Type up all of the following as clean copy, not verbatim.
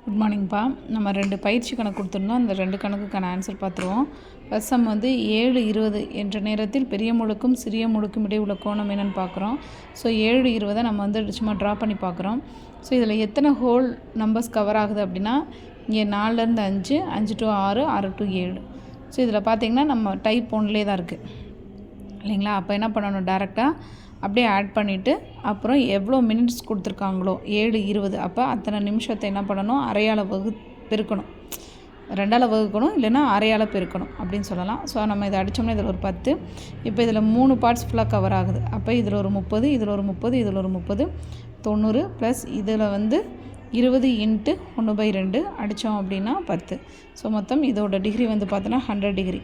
Good மார்னிங்ப்பா. நம்ம 2 பயிற்சி கணக்கு கொடுத்துருந்தோம். அந்த 2 கணக்குக்கான ஆன்சர் பார்த்துருவோம். ஃபர்ஸ்ட் சம் வந்து 7:20 என்ற நேரத்தில் பெரிய முழுக்கும் சிறிய முழுக்கும் இடையே உள்ள கோணம் என்னன்னு பார்க்குறோம். ஸோ 7:20 நம்ம வந்து சும்மா ட்ரா பண்ணி பார்க்குறோம். ஸோ இதில் எத்தனை ஹோல் நம்பர்ஸ் கவர் ஆகுது அப்படின்னா, இங்கே 4லேருந்து 5, 5 to 6, 6 to 7. ஸோ இதில் பார்த்திங்கன்னா நம்ம டைப் 1லே தான் இருக்குது இல்லைங்களா. அப்போ என்ன பண்ணணும், டேரெக்டாக அப்படியே ஆட் பண்ணிவிட்டு அப்புறம் எவ்வளோ மினிட்ஸ் கொடுத்துருக்காங்களோ 7:20 அப்போ அத்தனை நிமிஷத்தை என்ன பண்ணணும், அரையால் பெருக்கணும். 2ஆல் வகுக்கணும், இல்லைன்னா அரையால் பெருக்கணும் அப்படின்னு சொல்லலாம். ஸோ நம்ம இதை அடித்தோம்னா இதில் ஒரு 10. இப்போ இதில் 3 பார்ட்ஸ் ஃபுல்லாக கவர் ஆகுது. அப்போ இதில் ஒரு 30, இதில் ஒரு 30, இதில் ஒரு 30, 90 ப்ளஸ் இதில் வந்து 20 × 1/2 அடித்தோம் அப்படின்னா 10. ஸோ மொத்தம் இதோட டிகிரி வந்து பார்த்தோன்னா 100 டிகிரி.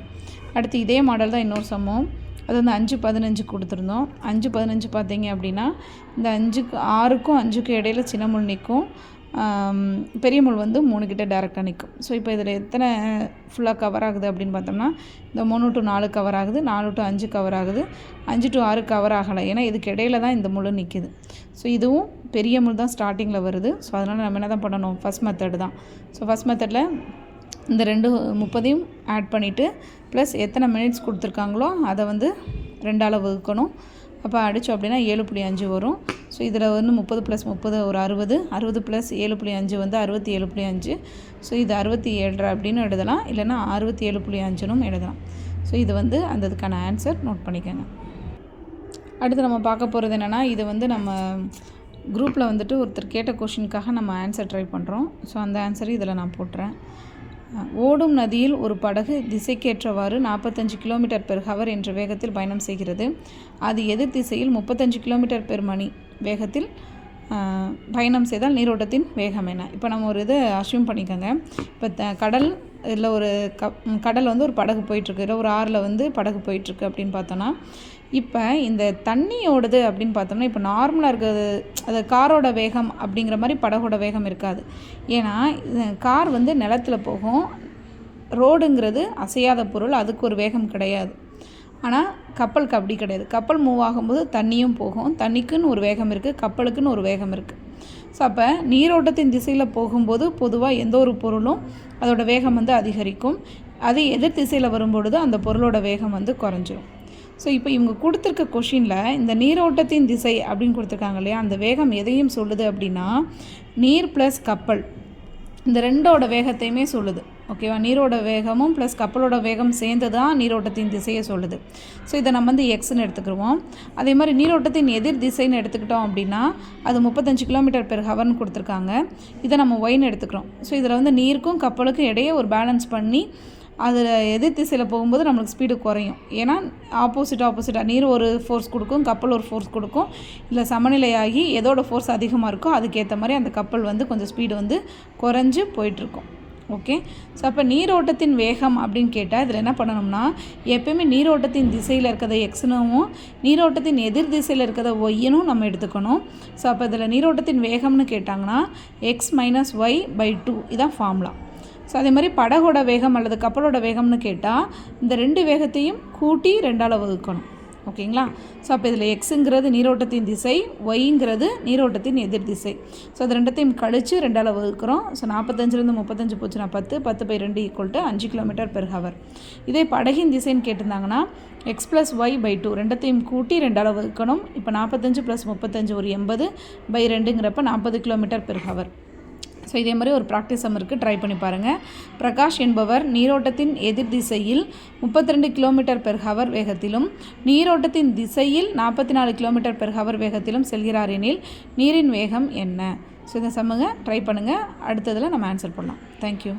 அடுத்து இதே மாடல் தான் இன்னொரு சமம். அது வந்து 5:15 கொடுத்துருந்தோம். 5:15 பார்த்தீங்க அப்படின்னா இந்த 6க்கும் 5க்கும் இடையில சின்ன முள் நிற்கும், பெரிய முள் வந்து 3 கிட்ட டேரெக்டாக நிற்கும். ஸோ இப்போ இதில் எத்தனை ஃபுல்லாக கவர் ஆகுது அப்படின்னு பார்த்தோம்னா, இந்த 3 to 4 கவர் ஆகுது, 4 to 5 கவர் ஆகுது, 5 to 6 கவர் ஆகலை. ஏன்னா இதுக்கு இடையில தான் இந்த முள் நிற்கிது. ஸோ இதுவும் பெரிய முள் தான் ஸ்டார்டிங்கில் வருது. ஸோ அதனால் நம்ம என்ன தான் பண்ணணும், ஃபஸ்ட் மெத்தட் தான். ஸோ ஃபஸ்ட் மெத்தடில் இந்த 30 ஆட் பண்ணிவிட்டு ப்ளஸ் எத்தனை மினிட்ஸ் கொடுத்துருக்காங்களோ அதை வந்து 2ஆல் வகுக்கணும். அப்போ அடித்தோம் அப்படின்னா 7.5 வரும். ஸோ இதில் வந்து 30 + 30 ஒரு 60, 60 + 7.5 வந்து 67.5. ஸோ இது 67 அப்படின்னு எழுதலாம், இல்லைன்னா 67.5னும் எழுதலாம். ஸோ இது வந்து அந்த இதுக்கான ஆன்சர் நோட் பண்ணிக்கோங்க. அடுத்து நம்ம பார்க்க போகிறது என்னென்னா, இது வந்து நம்ம குரூப்பில் வந்துட்டு ஒருத்தர் கேட்ட கொஷினுக்காக நம்ம ஆன்சர் ட்ரை பண்ணுறோம். ஸோ அந்த ஆன்சரை இதில் நான் போட்டுறேன். ஓடும் நதியில் ஒரு படகு திசைக்கேற்றவாறு 45 km/h என்ற வேகத்தில் பயணம் செய்கிறது. அது எதிர் திசையில் 35 km/மணி வேகத்தில் பயணம் செய்தால் நீரோட்டத்தின் வேகம் என்ன? இப்போ நம்ம ஒரு இதை அஸ்யூம் பண்ணிக்கோங்க. இப்போ கடல் இல்லை ஒரு கடல் வந்து ஒரு படகு போயிட்டுருக்கு, இல்லை ஒரு ஆறில் வந்து படகு போயிட்டுருக்கு அப்படின்னு பார்த்தோன்னா, இப்போ இந்த தண்ணியோடது அப்படின்னு பார்த்தோம்னா, இப்போ நார்மலாக இருக்கிறது அது காரோட வேகம் அப்படிங்கிற மாதிரி படகோட வேகம் இருக்காது. ஏன்னா கார் வந்து நிலத்தில் போகும், ரோடுங்கிறது அசையாத பொருள், அதுக்கு ஒரு வேகம் கிடையாது. ஆனால் கப்பலுக்கு அப்படி கிடையாது. கப்பல் மூவ் ஆகும்போது தண்ணியும் போகும், தண்ணிக்குன்னு ஒரு வேகம் இருக்குது, கப்பலுக்குன்னு ஒரு வேகம் இருக்குது. ஸோ அப்போ நீரோட்டத்தின் திசையில் போகும்போது பொதுவாக எந்த ஒரு பொருளும் அதோட வேகம் வந்து அதிகரிக்கும். அது எதிர் திசையில் வரும்பொழுது அந்த பொருளோட வேகம் வந்து குறைஞ்சிரும். ஸோ இப்போ இவங்க கொடுத்துருக்க கொஷினில் இந்த நீரோட்டத்தின் திசை அப்படின்னு கொடுத்துருக்காங்க இல்லையா, அந்த வேகம் எதையும் சொல்லுது அப்படின்னா, நீர் ப்ளஸ் கப்பல் இந்த ரெண்டோட வேகத்தையுமே சொல்லுது. ஓகேவா, நீரோட வேகமும் ப்ளஸ் கப்பலோட வேகம் சேர்ந்து தான் நீரோட்டத்தின் திசையை சொல்லுது. ஸோ இதை நம்ம வந்து எக்ஸ்ன்னு எடுத்துக்கிடுவோம். அதே மாதிரி நீரோட்டத்தின் எதிர் திசைன்னு எடுத்துக்கிட்டோம் அப்படின்னா அது 35 km/hன்னு கொடுத்துருக்காங்க. இதை நம்ம ஒய்ன்னு எடுத்துக்கிறோம். ஸோ இதில் வந்து நீருக்கும் கப்பலுக்கும் இடையே ஒரு பேலன்ஸ் பண்ணி அதில் எதிர் திசையில் போகும்போது நம்மளுக்கு ஸ்பீடு குறையும். ஏன்னா ஆப்போசிட்டாக நீர் ஒரு ஃபோர்ஸ் கொடுக்கும், கப்பல் ஒரு ஃபோர்ஸ் கொடுக்கும். இல்லை சமநிலையாகி எதோட ஃபோர்ஸ் அதிகமாக இருக்கோ அதுக்கேற்ற மாதிரி அந்த கப்பல் வந்து கொஞ்சம் ஸ்பீடு வந்து குறைஞ்சி போயிட்டுருக்கும். ஓகே, ஸோ அப்போ நீரோட்டத்தின் வேகம் அப்படின்னு கேட்டால் இதில் என்ன பண்ணணும்னா, எப்போயுமே நீரோட்டத்தின் திசையில் இருக்கிறத எக்ஸ்னும் நீரோட்டத்தின் எதிர் திசையில் இருக்கிறத ஒய்னும் நம்ம எடுத்துக்கணும். ஸோ அப்போ இதில் நீரோட்டத்தின் வேகம்னு கேட்டாங்கன்னா x - y/2 இதான் ஃபார்முலா. ஸோ அதே மாதிரி படகோட வேகம் அல்லது கப்பலோட வேகம்னு கேட்டால் இந்த 2 வேகத்தையும் கூட்டி 2ஆல் வகுக்கணும். ஓகேங்களா. ஸோ அப்போ இதில் எக்ஸுங்கிறது நீரோட்டத்தின் திசை, ஒய்ங்கிறது நீரோட்டத்தின் எதிர் திசை. ஸோ அது ரெண்டத்தையும் கழித்து 2ஆல் வகுக்கிறோம். ஸோ 45லேருந்து 35 போச்சுன்னா 10, 10/2 = 5 km/h. இதே படகின் திசைன்னு கேட்டிருந்தாங்கன்னா x + y/2 ரெண்டத்தையும் கூட்டி 2ஆல் வகுக்கணும். இப்போ 45 + 35 ஒரு 80/2ங்கிறப்ப 40 km/h. ஸோ இதே மாதிரி ஒரு ப்ராக்டிஸ் சம் இருக்குது, ட்ரை பண்ணி பாருங்கள். பிரகாஷ் என்பவர் நீரோட்டத்தின் எதிர் திசையில் 32 km/h வேகத்திலும் நீரோட்டத்தின் திசையில் 44 km/h வேகத்திலும் செல்கிறார் எனில் நீரின் வேகம் என்ன? ஸோ இந்த சம்முங்க ட்ரை பண்ணுங்கள். அடுத்ததில் நம்ம ஆன்சர் பண்ணலாம். தேங்க்யூ.